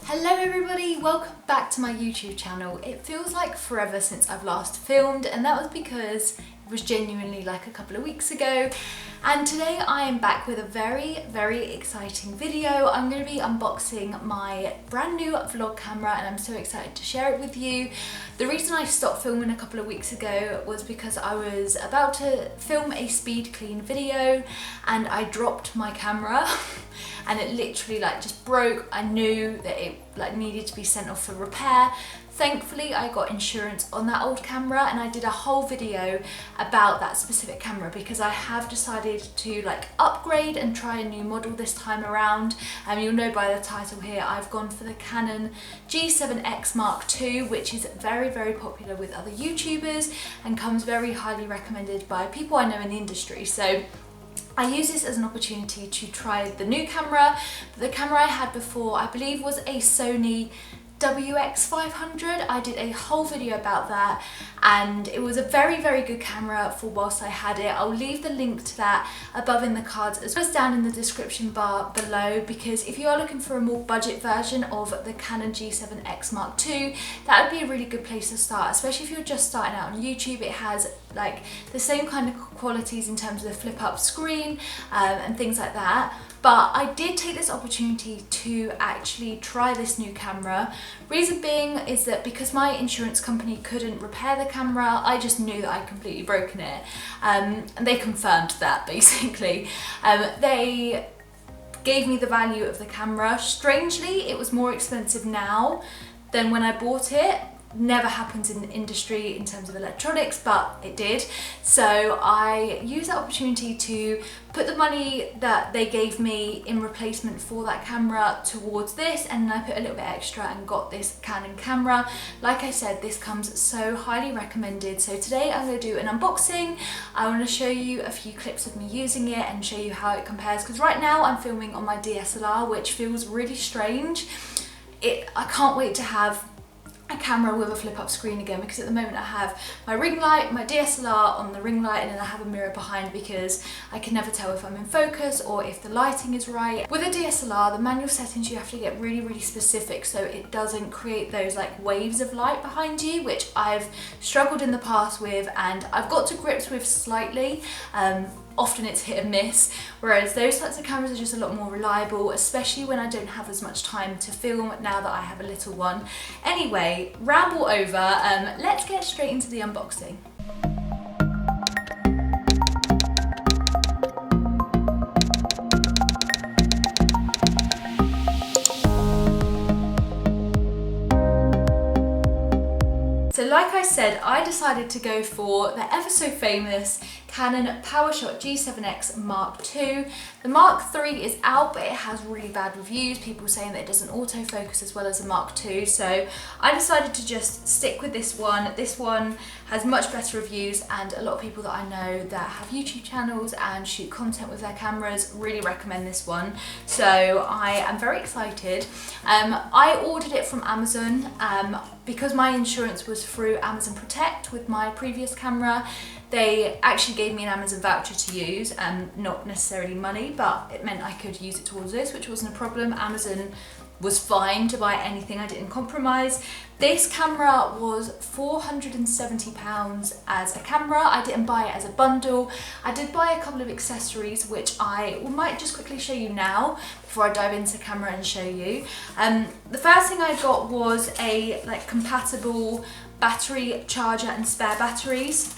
Hello everybody, welcome back to my YouTube channel. It feels like forever since I've last filmed, and that was because it was genuinely like a couple of weeks ago. And today I am back with a very exciting video. I'm going to be unboxing my brand new vlog camera and I'm so excited to share it with you. The reason I stopped filming a couple of weeks ago was because I was about to film a speed clean video and I dropped my camera and it literally just broke. I knew that it needed to be sent off for repair. Thankfully I got insurance on that old camera and I did a whole video about that specific camera because I have decided to upgrade and try a new model this time around. You'll know by the title here I've gone for the Canon G7X Mark II, which is very popular with other YouTubers and comes very highly recommended by people I know in the industry. So I use this as an opportunity to try the new camera. The camera I had before, I believe, was a Sony WX500. I did a whole video about that and it was a very good camera for whilst I had it. I'll leave the link to that above in the cards as well as down in the description bar below, because if you are looking for a more budget version of the Canon G7X Mark II, that would be a really good place to start, especially if you're just starting out on YouTube. It has the same kind of qualities in terms of the flip up screen and things like that. But I did take this opportunity to actually try this new camera. Reason being is that because my insurance company couldn't repair the camera, I just knew that I'd completely broken it. And they confirmed that basically. They gave me the value of the camera. Strangely, it was more expensive now than when I bought it. Never happens in the industry in terms of electronics, but it did. So I used that opportunity to put the money that they gave me in replacement for that camera towards this, and I put a little bit extra and got this Canon camera. Like I said, this comes so highly recommended. So today I'm going to do an unboxing. I want to show you a few clips of me using it and show you how it compares, because right now I'm filming on my DSLR, which feels really strange. I can't wait to have a camera with a flip up screen again, because at the moment I have my ring light, my DSLR on the ring light, and then I have a mirror behind because I can never tell if I'm in focus or if the lighting is right. With a DSLR, the manual settings, you have to get really specific so it doesn't create those waves of light behind you, which I've struggled in the past with and I've got to grips with slightly. Often it's hit and miss, whereas those types of cameras are just a lot more reliable, especially when I don't have as much time to film now that I have a little one. Anyway, ramble over, let's get straight into the unboxing. So like I said, I decided to go for the ever so famous Canon PowerShot G7X Mark II. The Mark III is out, but it has really bad reviews, people saying that it doesn't autofocus as well as the Mark II, so I decided to just stick with this one. This one has much better reviews, and a lot of people that I know that have YouTube channels and shoot content with their cameras really recommend this one, so I am very excited. I ordered it from Amazon because my insurance was through Amazon Protect with my previous camera. They actually gave me an Amazon voucher to use, not necessarily money, but it meant I could use it towards this, which wasn't a problem. Amazon was fine to buy anything, I didn't compromise. This camera was £470 as a camera. I didn't buy it as a bundle. I did buy a couple of accessories, which I might just quickly show you now before I dive into the camera and show you. The first thing I got was a compatible battery charger and spare batteries.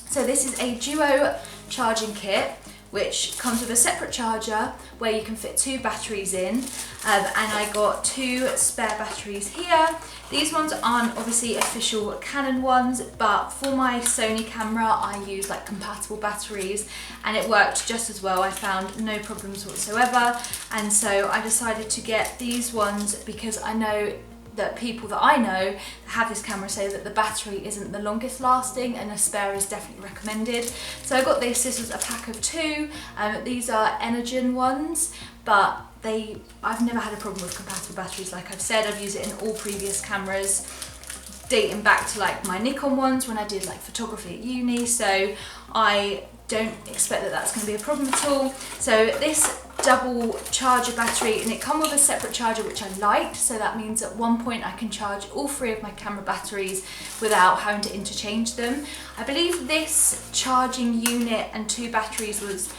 So this is a duo charging kit, which comes with a separate charger where you can fit 2 batteries in, and I got 2 spare batteries here. These ones aren't obviously official Canon ones, but for my Sony camera I use compatible batteries and it worked just as well. I found no problems whatsoever, and so I decided to get these ones because I know that people that I know that have this camera say that the battery isn't the longest lasting and a spare is definitely recommended. So I got this was a pack of 2. These are Energen ones, but I've never had a problem with compatible batteries. Like I've said, I've used it in all previous cameras dating back to my Nikon ones when I did photography at uni, so I don't expect that that's going to be a problem at all. So this double charger battery, and it comes with a separate charger, which I liked. So that means at one point I can charge all 3 of my camera batteries without having to interchange them. I believe this charging unit and 2 batteries was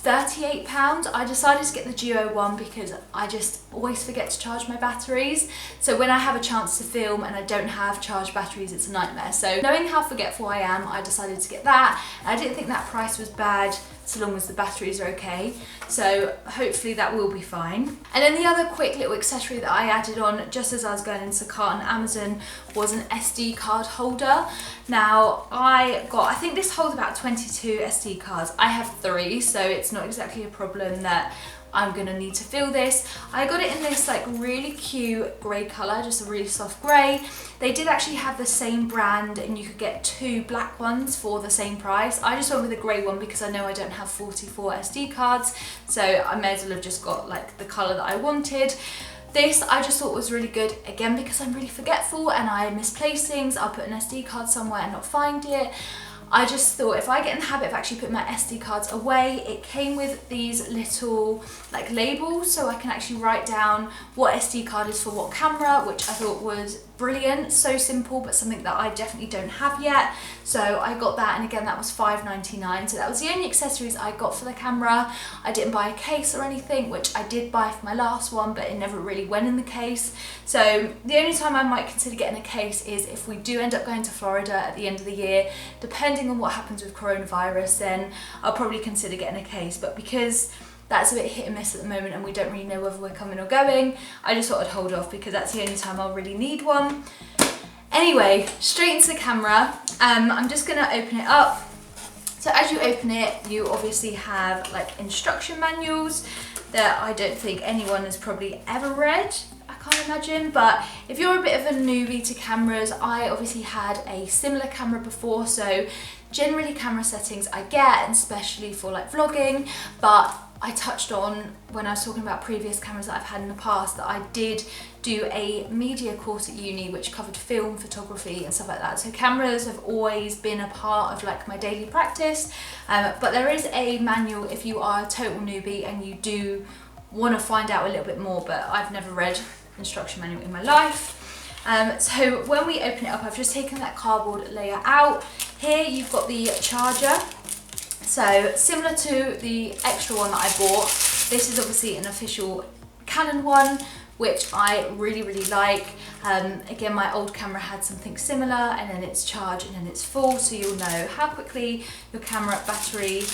£38. I decided to get the Duo one because I just always forget to charge my batteries. So when I have a chance to film and I don't have charged batteries, it's a nightmare. So knowing how forgetful I am, I decided to get that. And I didn't think that price was bad so long as the batteries are okay. So hopefully that will be fine. And then the other quick little accessory that I added on just as I was going into the cart on Amazon was an SD card holder. Now I think this holds about 22 SD cards. I have 3, so it's not exactly a problem that I'm gonna need to fill this. I got it in this like really cute grey colour, just a really soft grey. They did actually have the same brand and you could get 2 black ones for the same price. I just went with a grey one because I know I don't have 44 SD cards, so I may as well have just got like the colour that I wanted. This I just thought was really good, again because I'm really forgetful and I misplace things. I'll put an SD card somewhere and not find it. I just thought if I get in the habit of actually putting my SD cards away, it came with these little like labels so I can actually write down what SD card is for what camera, which I thought was brilliant. So simple, but something that I definitely don't have yet. So I got that, and again that was £5.99. So that was the only accessories I got for the camera. I didn't buy a case or anything, which I did buy for my last one, but it never really went in the case. So the only time I might consider getting a case is if we do end up going to Florida at the end of the year. Depending on what happens with coronavirus, then I'll probably consider getting a case. But because that's a bit hit and miss at the moment and we don't really know whether we're coming or going, I just thought I'd hold off because that's the only time I'll really need one. Anyway, straight into the camera. I'm just gonna open it up. So as you open it, you obviously have like instruction manuals that I don't think anyone has probably ever read. I can't imagine, but if you're a bit of a newbie to cameras, I obviously had a similar camera before, so generally camera settings I get, and especially for like vlogging, but I touched on when I was talking about previous cameras that I've had in the past that I did do a media course at uni which covered film photography and stuff like that. So cameras have always been a part of like my daily practice, but there is a manual if you are a total newbie and you do want to find out a little bit more, but I've never read instruction manual in my life. So when we open it up, I've just taken that cardboard layer out. Here you've got the charger. So similar to the extra one that I bought, this is obviously an official Canon one, which I really, really like. Again, my old camera had something similar, and then it's charged and then it's full, so you'll know how quickly your camera battery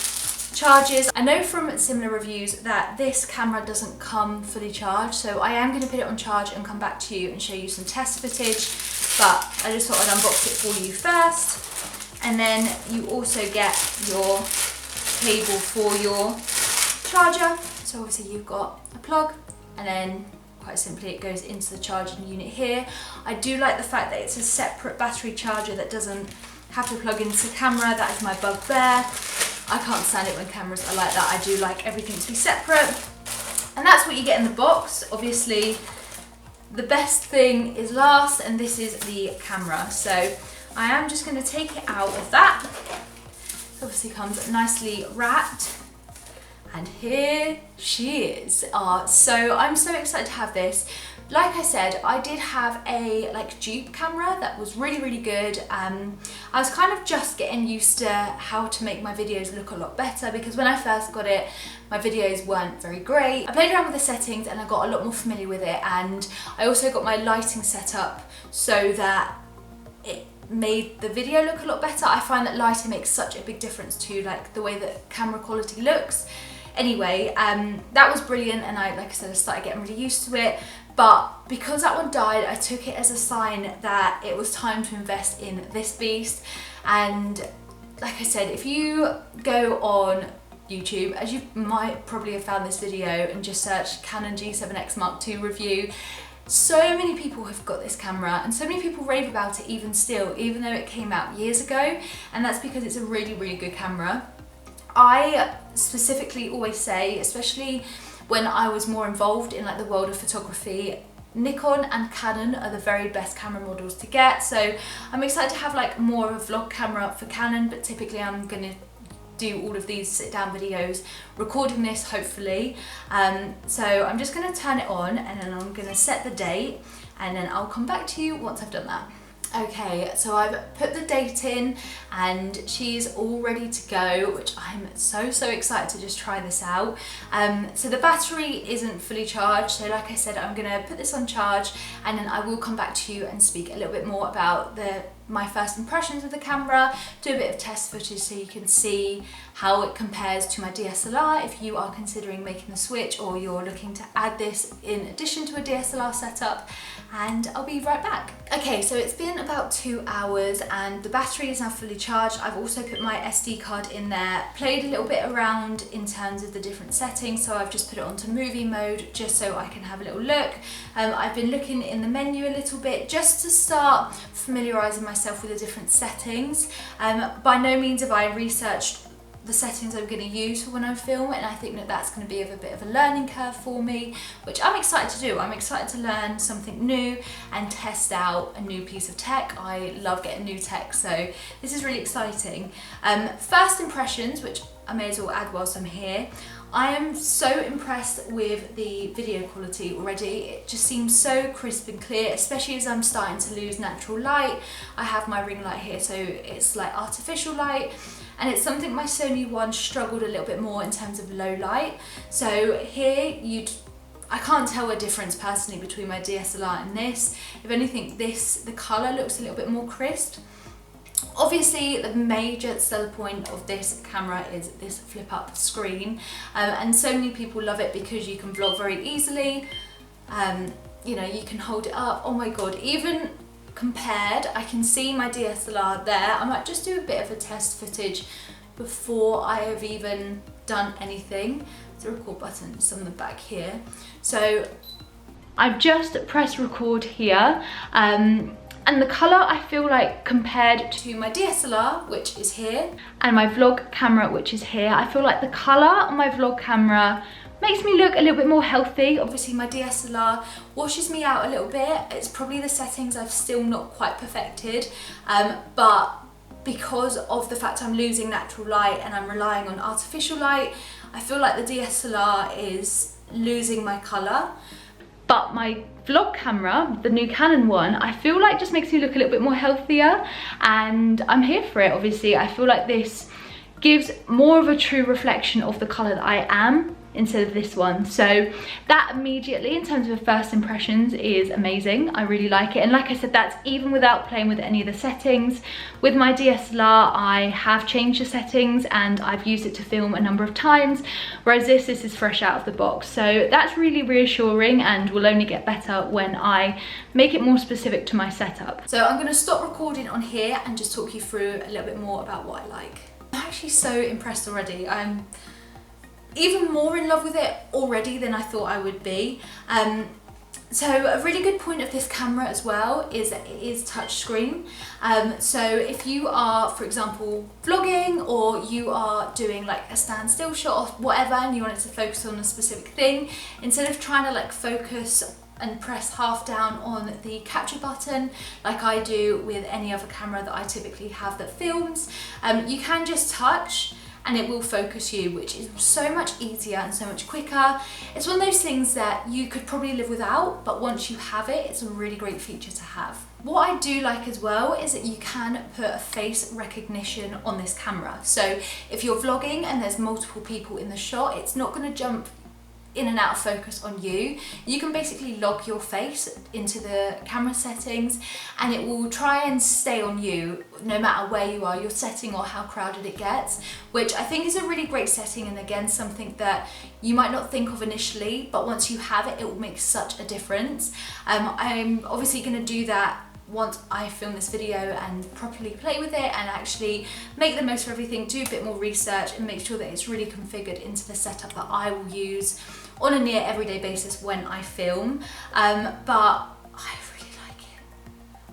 charges. I know from similar reviews that this camera doesn't come fully charged, so I am going to put it on charge and come back to you and show you some test footage, but I just thought I'd unbox it for you first. And then you also get your cable for your charger. So obviously you've got a plug, and then quite simply it goes into the charging unit here. I do like the fact that it's a separate battery charger that doesn't have to plug into the camera. That is my bugbear. I can't stand it when cameras are like that. I do like everything to be separate. And that's what you get in the box. Obviously the best thing is last, and this is the camera. So I am just going to take it out of that. It obviously comes nicely wrapped, and here she is. So I'm so excited to have this. Like I said, I did have a like dupe camera that was really, really good. I was kind of just getting used to how to make my videos look a lot better, because when I first got it, my videos weren't very great. I played around with the settings and I got a lot more familiar with it, and I also got my lighting set up so that it made the video look a lot better. I find that lighting makes such a big difference to like the way that camera quality looks. Anyway, that was brilliant, and like I said, I started getting really used to it. But because that one died, I took it as a sign that it was time to invest in this beast. And like I said, if you go on YouTube, as you might probably have found this video, and just search Canon G7X Mark II review, so many people have got this camera, and so many people rave about it even still, even though it came out years ago. And that's because it's a really, really good camera. I specifically always say, especially when I was more involved in like the world of photography, Nikon and Canon are the very best camera models to get. So I'm excited to have like more of a vlog camera for Canon, but typically I'm gonna do all of these sit down videos, recording this hopefully. So I'm just going to turn it on and then I'm going to set the date and then I'll come back to you once I've done that. Okay, so I've put the date in and she's all ready to go, which I'm so excited to just try this out. So the battery isn't fully charged, so like I said, I'm gonna put this on charge and then I will come back to you and speak a little bit more about my first impressions of the camera, do a bit of test footage so you can see how it compares to my DSLR if you are considering making the switch or you're looking to add this in addition to a DSLR setup, and I'll be right back. Okay, so it's been about 2 hours and the battery is now fully charged. I've also put my SD card in there, played a little bit around in terms of the different settings, so I've just put it onto movie mode just so I can have a little look. I've been looking in the menu a little bit just to start familiarising myself with the different settings. By no means have I researched the settings I'm going to use for when I film, and I think that that's going to be a bit of a learning curve for me, which I'm excited to do. I'm excited to learn something new and test out a new piece of tech. I love getting new tech, so this is really exciting. First impressions, which I may as well add whilst I'm here. I am so impressed with the video quality already. It just seems so crisp and clear, especially as I'm starting to lose natural light. I have my ring light here, so it's like artificial light, and it's something my Sony one struggled a little bit more in terms of low light. So here I can't tell a difference personally between my DSLR and this. If anything, the colour looks a little bit more crisp. Obviously, the major seller point of this camera is this flip up screen, and so many people love it because you can vlog very easily. You know, you can hold it up. Oh my god, even compared, I can see my DSLR there. I might just do a bit of a test footage before I have even done anything. The record button is on the back here. So I've just pressed record here. And the colour, I feel like, compared to my DSLR, which is here, and my vlog camera, which is here, I feel like the colour on my vlog camera makes me look a little bit more healthy. Obviously my DSLR washes me out a little bit. It's probably the settings I've still not quite perfected, but because of the fact I'm losing natural light and I'm relying on artificial light, I feel like the DSLR is losing my colour. But my vlog camera, the new Canon one, I feel like just makes me look a little bit more healthier, and I'm here for it. Obviously, I feel like this gives more of a true reflection of the colour that I am instead of this one. So that immediately, in terms of first impressions, is amazing. I really like it, and like I said, that's even without playing with any of the settings. With my DSLR, I have changed the settings and I've used it to film a number of times, whereas this is fresh out of the box. So that's really reassuring and will only get better when I make it more specific to my setup. So I'm going to stop recording on here and just talk you through a little bit more about what I like. I'm actually so impressed already. I'm even more in love with it already than I thought I would be. So a really good point of this camera as well is that it is touchscreen. So if you are, for example, vlogging, or you are doing like a standstill shot or whatever, and you want it to focus on a specific thing, instead of trying to like focus and press half down on the capture button like I do with any other camera that I typically have that films, you can just touch and it will focus you, which is so much easier and so much quicker. It's one of those things that you could probably live without, but once you have it, it's a really great feature to have. What I do like as well is that you can put a face recognition on this camera. So if you're vlogging and there's multiple people in the shot, it's not going to jump in and out of focus on you. You can basically log your face into the camera settings and it will try and stay on you no matter where you are, your setting, or how crowded it gets, which I think is a really great setting, and again something that you might not think of initially, but once you have it, it will make such a difference. I'm obviously going to do that once I film this video and properly play with it and actually make the most of everything, do a bit more research and make sure that it's really configured into the setup that I will use on a near everyday basis when I film. But I really like it.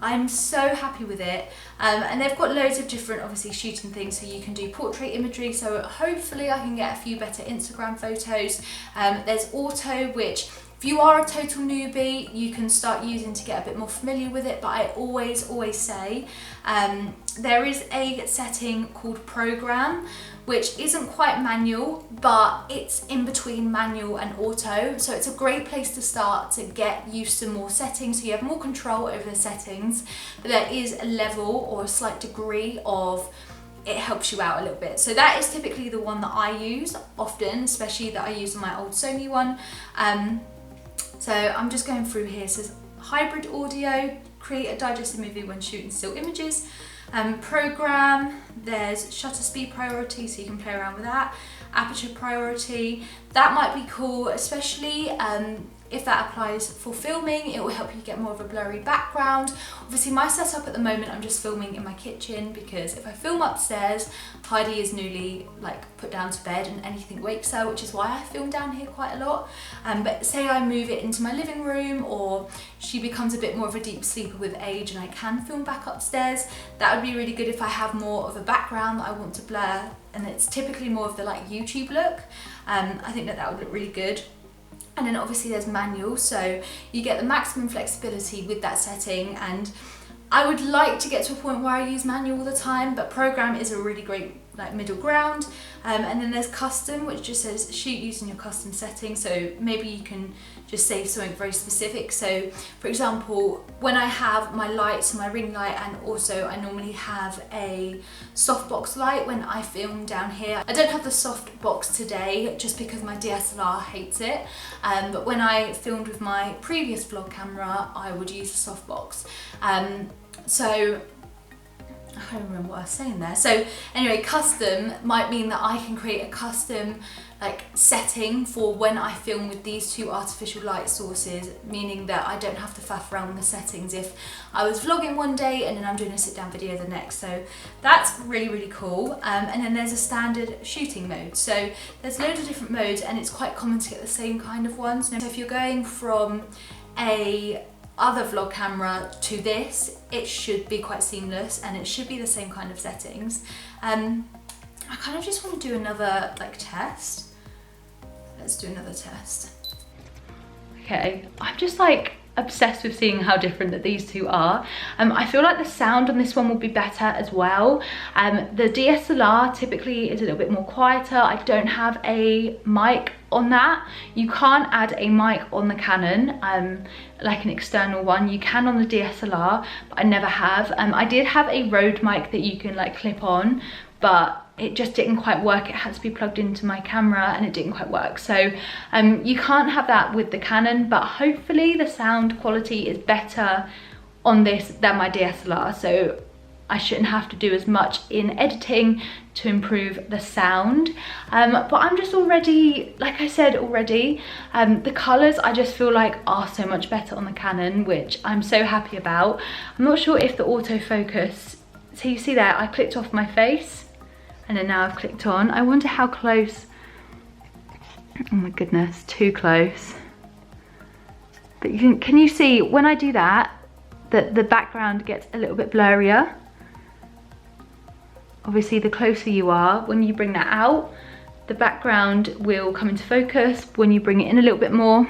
I'm so happy with it. And they've got loads of different, obviously, shooting things, so you can do portrait imagery, so hopefully I can get a few better Instagram photos. There's auto, which If you are a total newbie, you can start using to get a bit more familiar with it, but I always say there is a setting called program, which isn't quite manual, but it's in between manual and auto. So it's a great place to start to get used to more settings, so you have more control over the settings, but there is a level or a slight degree of it helps you out a little bit. So that is typically the one that I use often, especially that I use on my old Sony one. So I'm just going through here. It says hybrid audio, create a digested movie when shooting still images. Program, there's shutter speed priority, so you can play around with that. Aperture priority, that might be cool, especially if that applies for filming. It will help you get more of a blurry background. Obviously my setup at the moment, I'm just filming in my kitchen, because if I film upstairs, Heidi is newly put down to bed and anything wakes her, which is why I film down here quite a lot. But say I move it into my living room, or she becomes a bit more of a deep sleeper with age and I can film back upstairs, that would be really good if I have more of a background that I want to blur, and it's typically more of the YouTube look. I think that would look really good. And then obviously there's manual, so you get the maximum flexibility with that setting, and I would like to get to a point where I use manual all the time, but program is a really great middle ground. And then there's custom, which just says shoot using your custom settings, so maybe you can just say something very specific. So for example, when I have my lights, my ring light, and also I normally have a softbox light when I film down here. I don't have the softbox today just because my DSLR hates it, but when I filmed with my previous vlog camera, I would use a softbox. So I can't remember what I was saying there. So anyway, custom might mean that I can create a custom setting for when I film with these two artificial light sources, meaning that I don't have to faff around with the settings if I was vlogging one day and then I'm doing a sit down video the next. So that's really cool. And then there's a standard shooting mode. So there's loads of different modes, and it's quite common to get the same kind of ones. So if you're going from a other vlog camera to this, it should be quite seamless and it should be the same kind of settings. I kind of just want to do another test. Let's do another test. Okay, I'm just obsessed with seeing how different that these two are. I feel like the sound on this one will be better as well. The DSLR typically is a little bit more quieter. I don't have a mic on that. You can't add a mic on the Canon, like an external one. You can on the DSLR, but I never have. I did have a Rode mic that you can clip on, but it just didn't quite work. It had to be plugged into my camera and it didn't quite work. So you can't have that with the Canon, but hopefully the sound quality is better on this than my DSLR. So I shouldn't have to do as much in editing to improve the sound. But I'm just already, like I said already, the colors I just feel are so much better on the Canon, which I'm so happy about. I'm not sure if the autofocus, so you see there, I clicked off my face and then now I've clicked on. I wonder how close, oh my goodness, too close. But can you see when I do that, that the background gets a little bit blurrier? Obviously the closer you are, when you bring that out, the background will come into focus. When you bring it in a little bit more,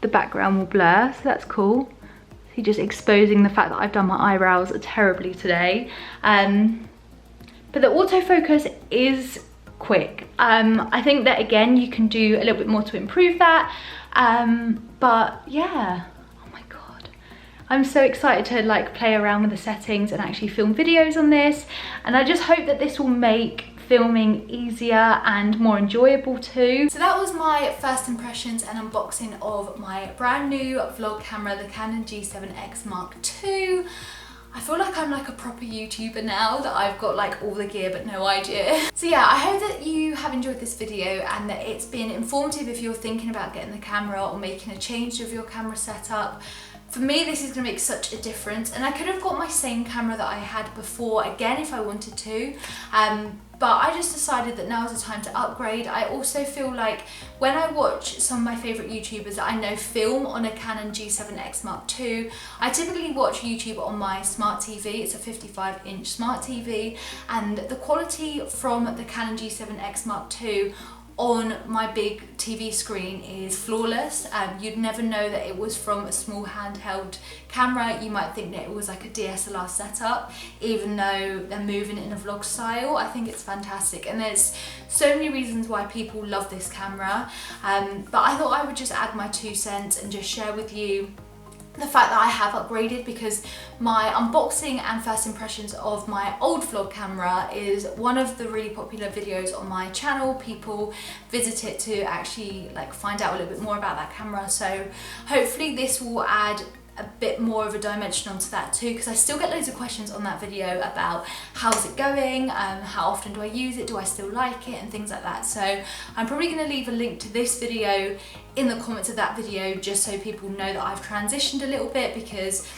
the background will blur, so that's cool. So just exposing the fact that I've done my eyebrows terribly today. But the autofocus is quick. I think that again, you can do a little bit more to improve that. But yeah, oh my God. I'm so excited to play around with the settings and actually film videos on this. And I just hope that this will make filming easier and more enjoyable too. So that was my first impressions and unboxing of my brand new vlog camera, the Canon G7X Mark II. I feel like I'm a proper YouTuber now, that I've got all the gear but no idea. So yeah, I hope that you have enjoyed this video and that it's been informative if you're thinking about getting the camera or making a change of your camera setup. For me, this is gonna make such a difference, and I could have got my same camera that I had before again if I wanted to, but I just decided that now is the time to upgrade. I also feel like when I watch some of my favourite YouTubers that I know film on a Canon G7X Mark II, I typically watch YouTube on my smart TV. It's a 55-inch smart TV, and the quality from the Canon G7X Mark II on my big TV screen is flawless. You'd never know that it was from a small handheld camera. You might think that it was like a DSLR setup, even though they're moving it in a vlog style. I think it's fantastic, and there's so many reasons why people love this camera, but I thought I would just add my 2 cents and just share with you the fact that I have upgraded, because my unboxing and first impressions of my old vlog camera is one of the really popular videos on my channel. People visit it to actually like find out a little bit more about that camera, so hopefully this will add a bit more of a dimension onto that too, because I still get loads of questions on that video about how's it going, how often do I use it, do I still like it, and things like that. So I'm probably going to leave a link to this video in the comments of that video, just so people know that I've transitioned a little bit, because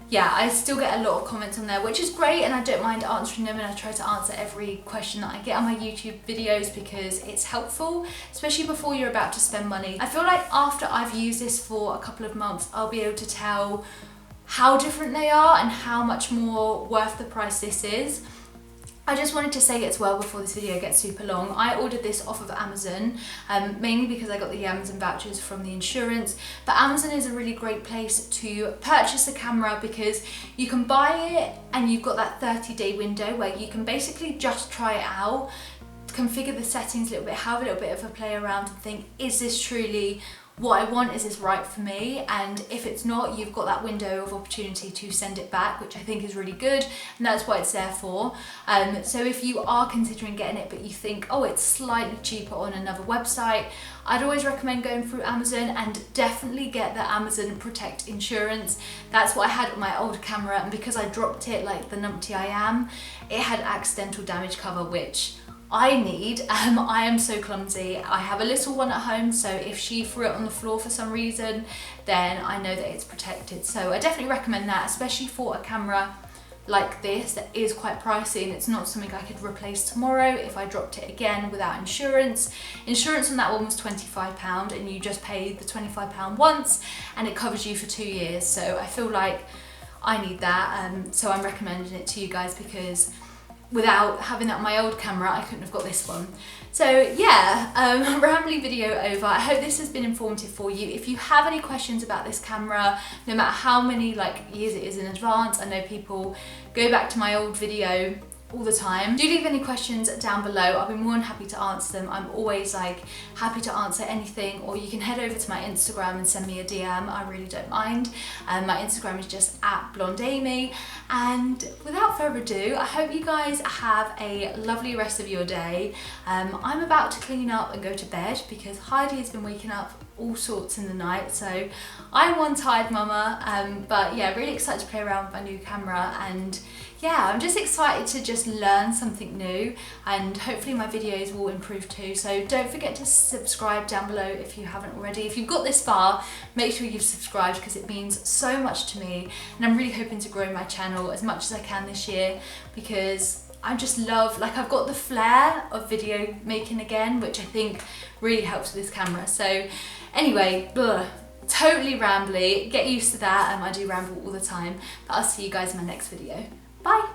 yeah, I still get a lot of comments on there, which is great, and I don't mind answering them, and I try to answer every question that I get on my YouTube videos because it's helpful, especially before you're about to spend money. I feel like after I've used this for a couple of months, I'll be able to tell how different they are and how much more worth the price this is. I just wanted to say as well before this video gets super long, I ordered this off of Amazon, mainly because I got the Amazon vouchers from the insurance, but Amazon is a really great place to purchase a camera because you can buy it and you've got that 30-day window where you can basically just try it out, configure the settings a little bit, have a little bit of a play around and think, is this truly what I want, is this right for me? And if it's not, you've got that window of opportunity to send it back, which I think is really good, and that's what it's there for. So if you are considering getting it but you think, oh, it's slightly cheaper on another website, I'd always recommend going through Amazon, and definitely get the Amazon Protect insurance. That's what I had with my old camera, and because I dropped it like the numpty I am, it had accidental damage cover, which I need. I am so clumsy. I have a little one at home, so if she threw it on the floor for some reason, then I know that it's protected. So I definitely recommend that, especially for a camera like this that is quite pricey, and it's not something I could replace tomorrow if I dropped it again without insurance. Insurance on that one was £25, and you just pay the £25 once and it covers you for 2 years. So I feel like I need that, so I'm recommending it to you guys, because without having that on my old camera, I couldn't have got this one. So yeah, rambly video over. I hope this has been informative for you. If you have any questions about this camera, no matter how many years it is in advance, I know people go back to my old video all the time. Do leave any questions down below. I'll be more than happy to answer them. I'm always happy to answer anything, or you can head over to my Instagram and send me a DM. I really don't mind. My Instagram is just @blondeamy. And without further ado, I hope you guys have a lovely rest of your day. I'm about to clean up and go to bed because Heidi has been waking up all sorts in the night, so I'm one tired mama, but yeah, really excited to play around with my new camera, and yeah, I'm just excited to just learn something new, and hopefully my videos will improve too. So don't forget to subscribe down below if you haven't already. If you've got this far, make sure you've subscribed, because it means so much to me, and I'm really hoping to grow my channel as much as I can this year, because I just love, I've got the flair of video making again, which I think really helps with this camera. So anyway, totally rambly, get used to that. I do ramble all the time, but I'll see you guys in my next video. Bye.